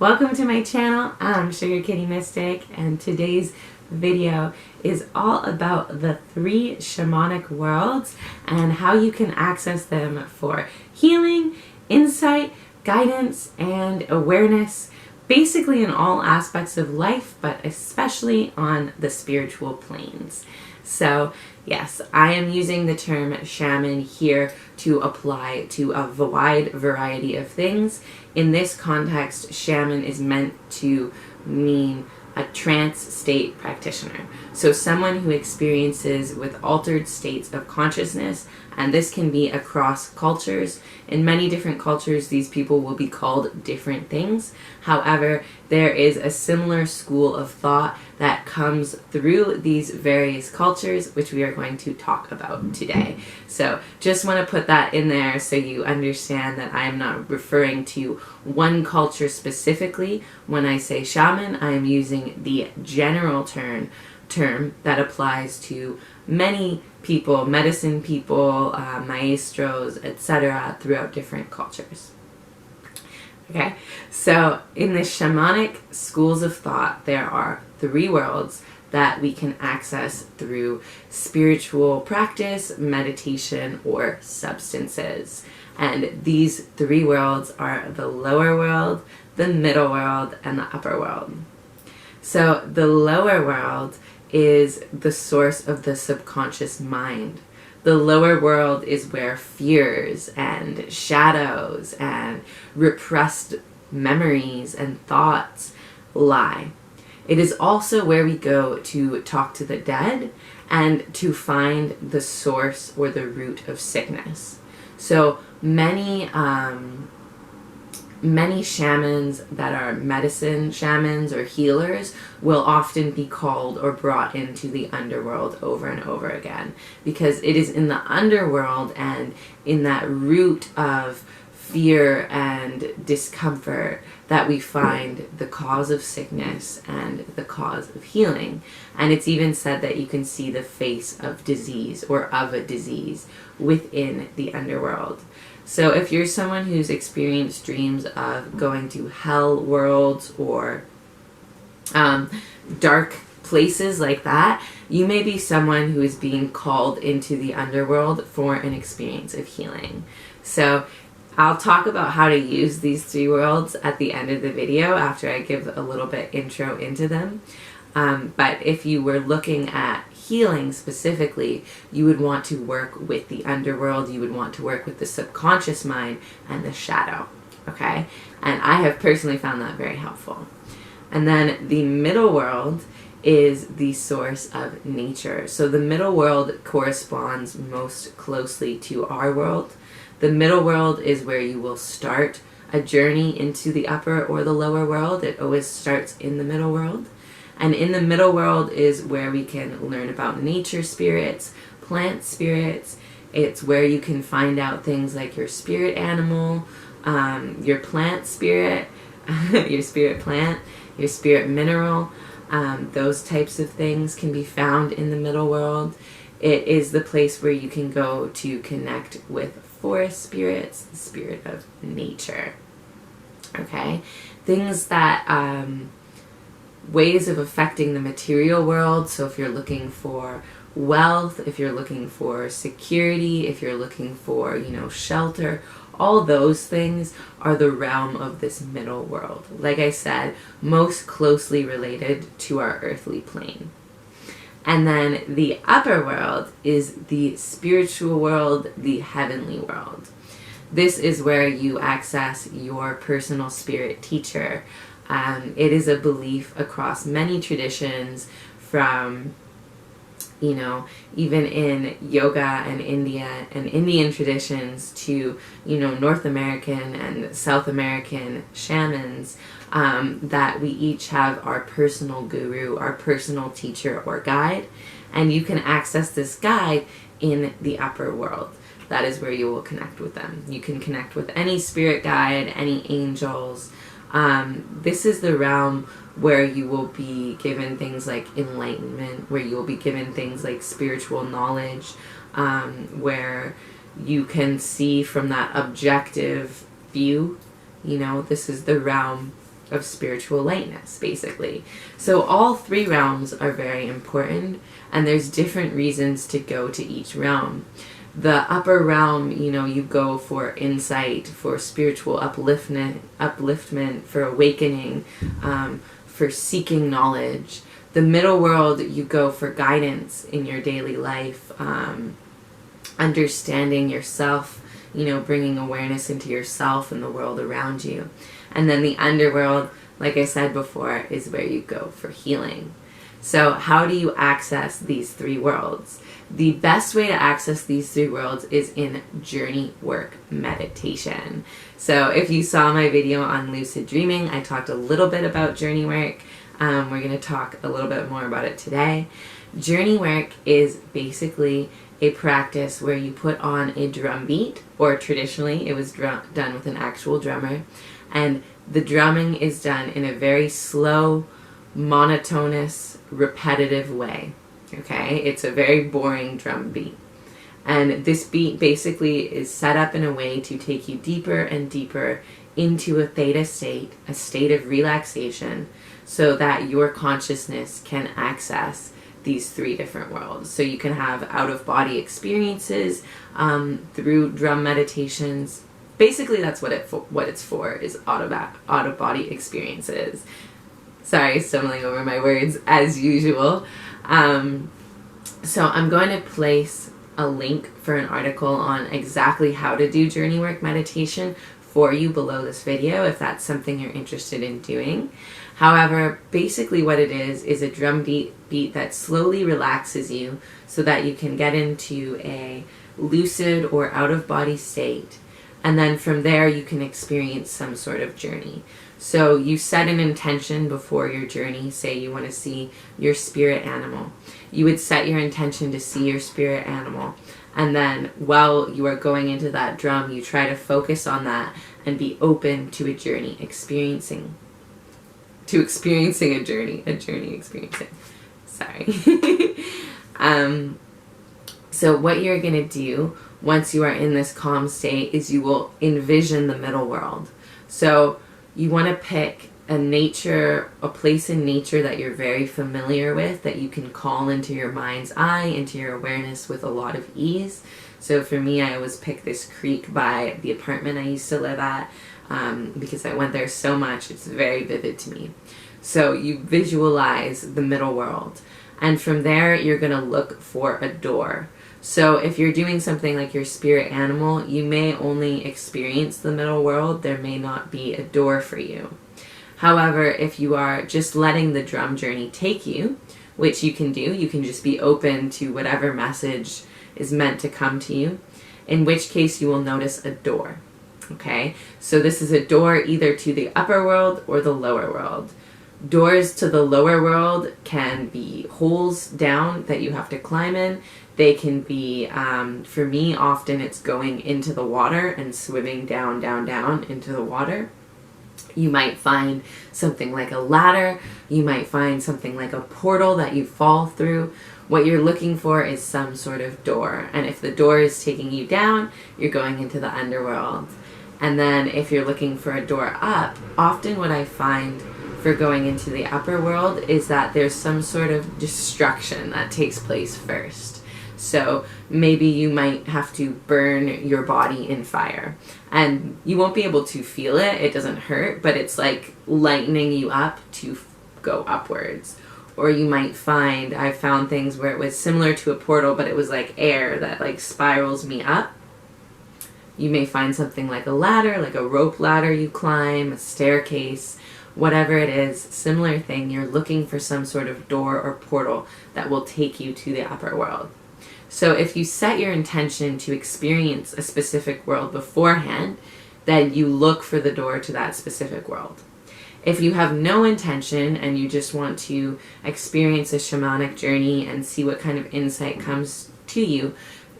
Welcome to my channel. I'm Sugar Kitty Mystic, and today's video is all about the 3 shamanic worlds and how you can access them for healing, insight, guidance, and awareness, basically in all aspects of life, but especially on the spiritual planes. So yes, I am using the term shaman here to apply to a wide variety of things. In this context, shaman is meant to mean a trance state practitioner. So someone who experiences with altered states of consciousness, and this can be across cultures. In many different cultures, these people will be called different things. However, there is a similar school of thought that comes through these various cultures, which we are going to talk about today. So just want to put that in there so you understand that I am not referring to one culture specifically. When I say shaman, I am using the general term that applies to many people, medicine people, maestros, etc., throughout different cultures. Okay, so in the shamanic schools of thought, there are 3 worlds that we can access through spiritual practice, meditation, or substances. And these 3 worlds are the lower world, the middle world, and the upper world. So the lower world is the source of the subconscious mind. The lower world is where fears and shadows and repressed memories and thoughts lie. It is also where we go to talk to the dead and to find the source or the root of sickness. So many shamans that are medicine shamans or healers will often be called or brought into the underworld over and over again, because it is in the underworld and in that root of fear and discomfort that we find the cause of sickness and the cause of healing. And it's even said that you can see the face of disease or of a disease within the underworld. So if you're someone who's experienced dreams of going to hell worlds or dark places like that, you may be someone who is being called into the underworld for an experience of healing. So I'll talk about how to use these 3 worlds at the end of the video after I give a little bit intro into them. But if you were looking at healing specifically, you would want to work with the underworld, you would want to work with the subconscious mind and the shadow, okay? And I have personally found that very helpful. And then the middle world is the source of nature. So the middle world corresponds most closely to our world. The middle world is where you will start a journey into the upper or the lower world. It always starts in the middle world. And in the middle world is where we can learn about nature spirits, plant spirits. It's where you can find out things like your spirit animal, your plant spirit, your spirit plant, your spirit mineral. Those types of things can be found in the middle world. It is the place where you can go to connect with forest spirits, the spirit of nature. Okay? Things that... ways of affecting the material world. So if you're looking for wealth, if you're looking for security, if you're looking for, shelter, all those things are the realm of this middle world. Like I said, most closely related to our earthly plane. And then the upper world is the spiritual world, the heavenly world. This is where you access your personal spirit teacher. It is a belief across many traditions, from, even in yoga and India and Indian traditions to, North American and South American shamans, that we each have our personal guru, our personal teacher or guide. And you can access this guide in the upper world. That is where you will connect with them. You can connect with any spirit guide, any angels. This is the realm where you will be given things like enlightenment, where you will be given things like spiritual knowledge, where you can see from that objective view. This is the realm of spiritual lightness, basically. So all three realms are very important, and there's different reasons to go to each realm. The upper realm, you go for insight, for spiritual upliftment, for awakening, for seeking knowledge. The middle world, you go for guidance in your daily life, understanding yourself, bringing awareness into yourself and the world around you. And then the underworld, like I said before, is where you go for healing. So how do you access these three worlds? The best way to access these three worlds is in Journeywork meditation. So if you saw my video on lucid dreaming, I talked a little bit about Journeywork. We're going to talk a little bit more about it today. Journeywork is basically a practice where you put on a drum beat, or traditionally it was done with an actual drummer, and the drumming is done in a very slow, monotonous, repetitive way. Okay, it's a very boring drum beat. And this beat basically is set up in a way to take you deeper and deeper into a theta state, a state of relaxation, so that your consciousness can access these three different worlds. So you can have out-of-body experiences through drum meditations. Basically, that's what it's for, is out-of-body experiences. Sorry, stumbling over my words as usual. So I'm going to place a link for an article on exactly how to do Journeywork meditation for you below this video, if that's something you're interested in doing. However, basically what it is a drum beat that slowly relaxes you so that you can get into a lucid or out-of-body state. And then from there you can experience some sort of journey. So you set an intention before your journey. Say you want to see your spirit animal. You would set your intention to see your spirit animal. And then while you are going into that drum, you try to focus on that and be open to a journey, experiencing a journey experiencing. Sorry. So what you're going to do once you are in this calm state is you will envision the middle world. So you want to pick a place in nature that you're very familiar with, that you can call into your mind's eye, into your awareness with a lot of ease. So for me, I always pick this creek by the apartment I used to live at, because I went there so much. It's very vivid to me. So you visualize the middle world, and from there you're going to look for a door. So if you're doing something like your spirit animal, you may only experience the middle world. There may not be a door for you. However, if you are just letting the drum journey take you, which you can do, you can just be open to whatever message is meant to come to you, in which case you will notice a door. Okay, so this is a door either to the upper world or the lower world. Doors to the lower world can be holes down that you have to climb in. They can be, for me, often it's going into the water and swimming down into the water. You might find something like a ladder. You might find something like a portal that you fall through. What you're looking for is some sort of door. And if the door is taking you down, you're going into the underworld. And then if you're looking for a door up, often what I find for going into the upper world is that there's some sort of destruction that takes place first. So maybe you might have to burn your body in fire, and you won't be able to feel it. It doesn't hurt, but it's like lightening you up to go upwards. Or you might find, I found things where it was similar to a portal, but it was like air that like spirals me up. You may find something like a ladder, like a rope ladder you climb, a staircase, whatever it is, similar thing. You're looking for some sort of door or portal that will take you to the upper world. So if you set your intention to experience a specific world beforehand, then you look for the door to that specific world. If you have no intention and you just want to experience a shamanic journey and see what kind of insight comes to you,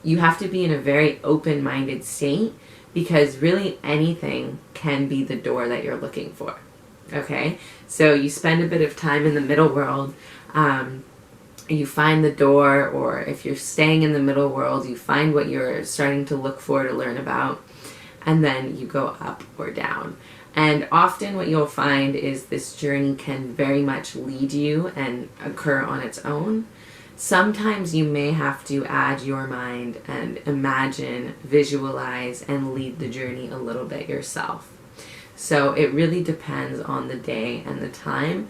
you have to be in a very open-minded state, because really anything can be the door that you're looking for. Okay? So you spend a bit of time in the middle world, you find the door, or if you're staying in the middle world, you find what you're starting to look for to learn about, and then you go up or down. And often what you'll find is this journey can very much lead you and occur on its own. Sometimes you may have to add your mind and imagine, visualize, and lead the journey a little bit yourself. So it really depends on the day and the time.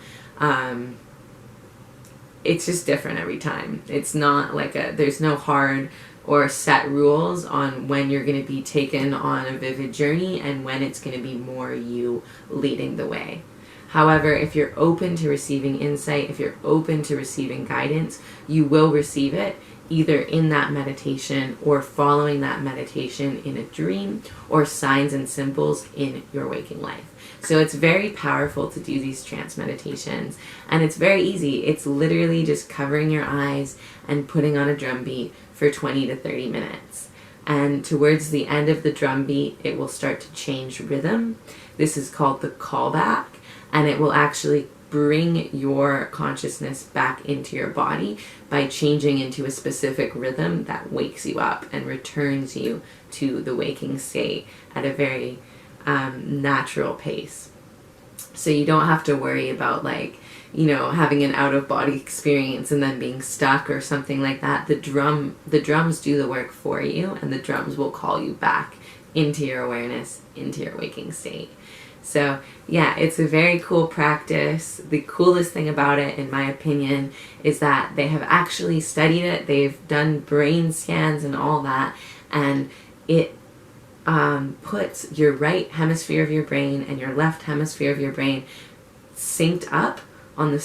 It's just different every time. It's not like there's no hard or set rules on when you're going to be taken on a vivid journey and when it's going to be more you leading the way. However, if you're open to receiving insight, if you're open to receiving guidance, you will receive it either in that meditation or following that meditation in a dream or signs and symbols in your waking life. So it's very powerful to do these trance meditations, and it's very easy. It's literally just covering your eyes and putting on a drum beat for 20 to 30 minutes. And towards the end of the drum beat, it will start to change rhythm. This is called the callback, and it will actually bring your consciousness back into your body by changing into a specific rhythm that wakes you up and returns you to the waking state at a very natural pace. So you don't have to worry about having an out-of-body experience and then being stuck or something like that. The drums do the work for you, and the drums will call you back into your awareness, into your waking state. So yeah, it's a very cool practice. The coolest thing about it, in my opinion, is that they have actually studied it. They've done brain scans and all that, and it puts your right hemisphere of your brain and your left hemisphere of your brain synced up on the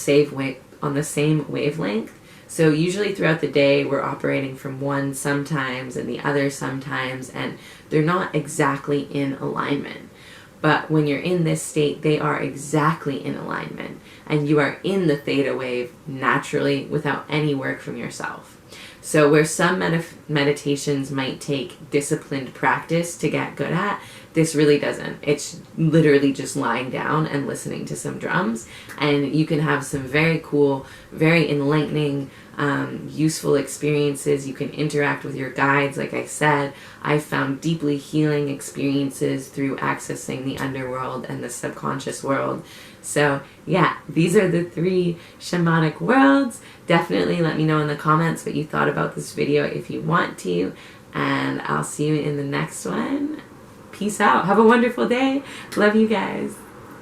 same wavelength. So usually throughout the day we're operating from one sometimes and the other sometimes, and they're not exactly in alignment. But when you're in this state, they are exactly in alignment, and you are in the theta wave naturally without any work from yourself. So where some meditations might take disciplined practice to get good at, this really doesn't. It's literally just lying down and listening to some drums, and you can have some very cool, very enlightening, useful experiences. You can interact with your guides. Like I said, I found deeply healing experiences through accessing the underworld and the subconscious world. So yeah, these are the 3 shamanic worlds. Definitely let me know in the comments what you thought about this video if you want to, and I'll see you in the next one. Peace out. Have a wonderful day. Love you guys.